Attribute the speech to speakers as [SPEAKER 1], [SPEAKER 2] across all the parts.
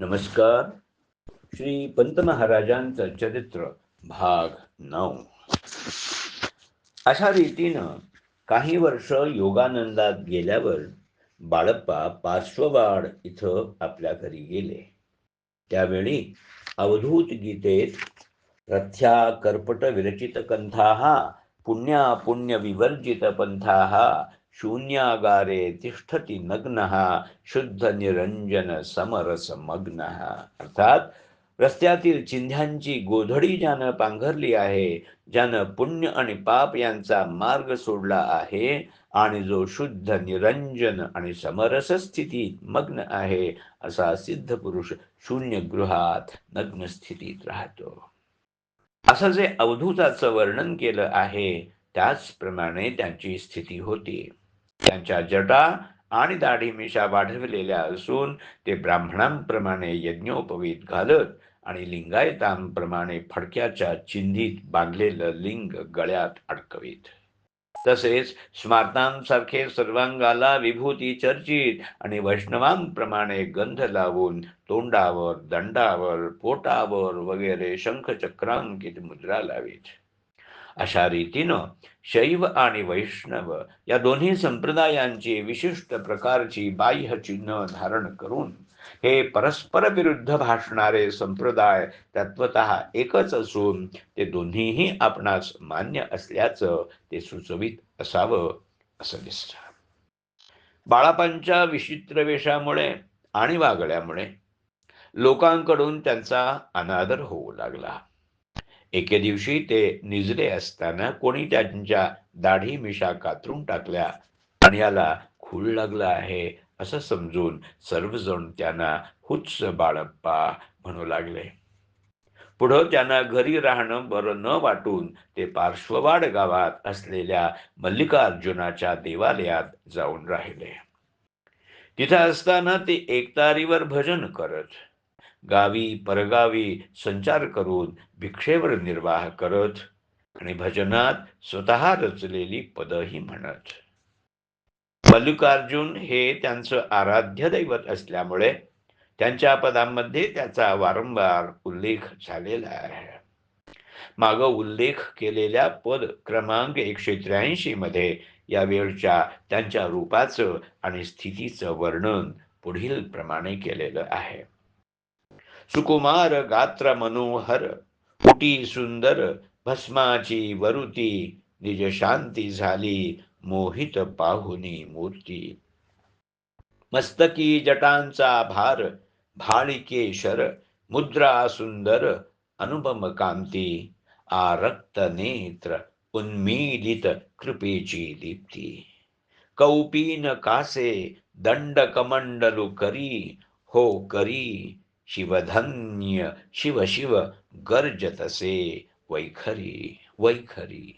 [SPEAKER 1] नमस्कार. श्री पंत महाराजांचं चरित्र भाग 9. अशा रीतीनं काही वर्ष योगानंदात गेल्यावर बाळप्पा पार्श्ववाड इथं आपल्या घरी गेले. त्यावेळी अवधूत गीतेत रथ्या कर्पट विरचित कंथाः पुण्या पुण्य विवर्जित पंथाः शून्यागारे तिष्ठती नग्नः शुद्ध निरंजन समरस मग्नः. अर्थात रस्त्यातील चिंध्यांची गोधडी ज्यानं पांघरली आहे, ज्यानं पुण्य आणि पाप यांचा मार्ग सोडला आहे आणि जो शुद्ध निरंजन आणि समरस स्थितीत मग्न आहे, असा सिद्ध पुरुष शून्य गृहात नग्न स्थितीत राहतो. असं जे अवधूताचं वर्णन केलं आहे त्याचप्रमाणे त्यांची स्थिती होती. त्यांच्या जटा आणि दाढी मिशा वाढवलेल्या असून ते ब्राह्मणांप्रमाणे यज्ञोपवीत घालत आणि लिंगायतांप्रमाणे फडक्याच्या चिंधीत बांधलेलं लिंग गळ्यात अडकवीत. तसेच स्मार्तांसारखे सर्वांगाला विभूती चर्चित आणि वैष्णवांप्रमाणे गंध लावून तोंडावर, दंडावर, पोटावर वगैरे शंखचक्रांकित मुद्रा लावीत. अशा रीतीनं शैव आणि वैष्णव या दोन्ही संप्रदायांची विशिष्ट प्रकारची बाह्य चिन्ह धारण करून हे परस्पर विरुद्ध भासणारे संप्रदाय तत्वतः एकच असून ते दोन्हीही आपणास मान्य असल्याचं ते सुचवित असावं असं दिसतं. बाळापांच्या विचित्र वेशामुळे आणि वागण्यामुळे लोकांकडून त्यांचा अनादर होऊ लागला. एके दिवशी ते निजले असताना कोणी त्यांच्या दाढी मिशा कातरून टाकल्या आणि याला खूळ लागला आहे असं समजून सर्वजण त्यांना हुच्च बाळप्पा म्हणू लागले. पुढं त्यांना घरी राहणं बरं न वाटून ते पार्श्ववाड गावात असलेल्या मल्लिकार्जुनाच्या देवालयात जाऊन राहिले. तिथं असताना ते एकतारीवर भजन करत, गावी परगावी संचार करून भिक्षेवर निर्वाह करत आणि भजनात स्वतः रचलेली पदही म्हणत. मल्लिकार्जुन हे त्यांचं आराध्य दैवत असल्यामुळे त्यांच्या पदांमध्ये त्याचा वारंवार उल्लेख झालेला आहे. मागं उल्लेख केलेल्या पद क्रमांक 183 मध्ये या वेळच्या त्यांच्या रूपाचं आणि स्थितीचं वर्णन पुढील प्रमाणे केलेलं आहे. सुकुमार गात्र मनोहर कुटी सुंदर भस्माची वरुती निज शांती झाली मोहित पाहुनी मूर्ती. मस्तकी जटांचा भार भाळिके शर मुद्रा सुंदर अनुपम कांती आरक्त नेत्र उन्मीलित कृपेची दीप्ती. कौपीन कासे दंड कमंडलु करी हो करी शिवधन्य शिव शिव गर्जतसे वैखरी वैखरी.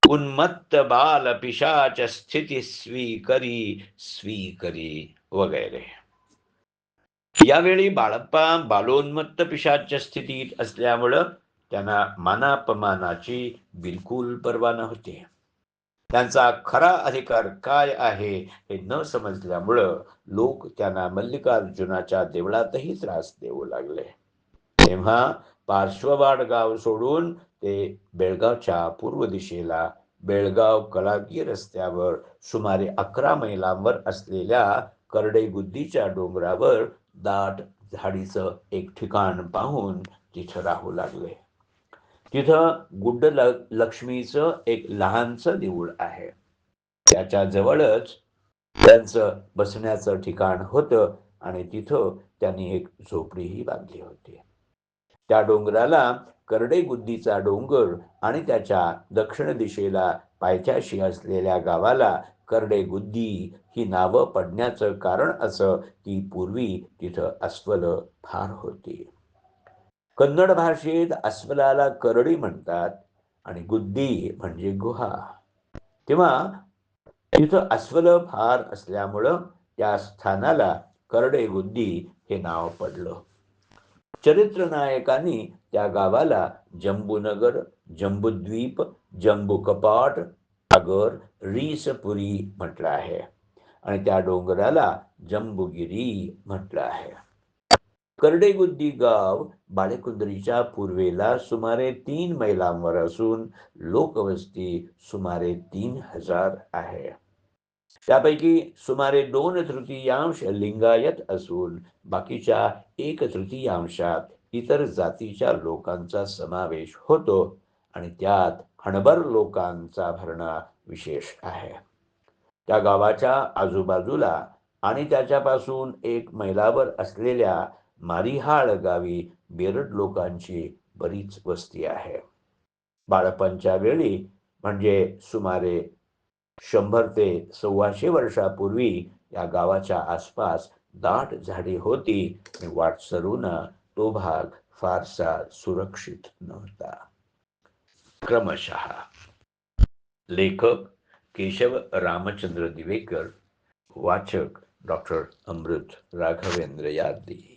[SPEAKER 1] उन्मत्त बाल पिशाच स्थिती स्वीकरी स्वीकरी वगैरे. यावेळी बाळप्पा बालोन्मत्त पिशाच स्थितीत असल्यामुळं त्यांना मानापमानाची बिलकुल पर्वा नव्हती. त्यांचा खरा अधिकार काय आहे हे न समजल्यामुळं लोक त्यांना मल्लिकार्जुनाच्या देवळातही त्रास देऊ लागले. तेव्हा पार्श्ववाड गाव सोडून ते बेळगावच्या पूर्व दिशेला बेळगाव कलागी रस्त्यावर सुमारे 11 मैलांवर असलेल्या करडेगुद्दीच्या डोंगरावर दाट झाडीचं एक ठिकाण पाहून तिथं राहू लागले. तिथं गुड्ड लक्ष्मीचं एक लहानचं देऊळ आहे. त्याच्या जवळच त्यांचं बसण्याचं ठिकाण होतं आणि तिथं त्यांनी एक झोपडीही बांधली होती. त्या डोंगराला करडेगुद्दीचा डोंगर आणि त्याच्या दक्षिण दिशेला पायथ्याशी असलेल्या गावाला करडेगुद्दी ही नावं पडण्याचं कारण असं की पूर्वी तिथं अस्वल फार होती. कन्नड भाषेत अस्वलाला करडी म्हणतात आणि गुद्दी म्हणजे गुहा. तेव्हा तिथं अस्वल फार असल्यामुळं त्या स्थानाला करडेगुद्दी हे नाव पडलं. चरित्रनायकांनी त्या गावाला जंबूनगर, जंबूद्वीप, जंबूकपाट, आगर, रीसपुरी म्हटलं आहे आणि त्या डोंगराला जंबूगिरी म्हटलं आहे. करडेगुद्दी गाव बालेकुंद्रीच्या पूर्वेला सुमारे 3 मैलांवर असून लोकवस्ती सुमारे 3,000 आहे. त्यापैकी सुमारे 2/3 लिंगायत असून बाकीच्या 1/3 इतर जातीच्या लोकांचा समावेश होतो आणि त्यात हणबर लोकांचा भरणा विशेष आहे. त्या गावाच्या आजूबाजूला आणि त्याच्यापासून 1 मैलावर असलेल्या मारिहाळ गावी बेरड लोकांची बरीच वस्ती आहे. बाळप्पांच्या वेळी म्हणजे सुमारे 100 ते 125 वर्षापूर्वी या गावाच्या आसपास दाट झाडी होती आणि वाटसरूंना तो भाग फारसा सुरक्षित नव्हता. क्रमशः लेखक केशव रामचंद्र दिवेकर, वाचक डॉक्टर अमृत राघवेंद्र यादी.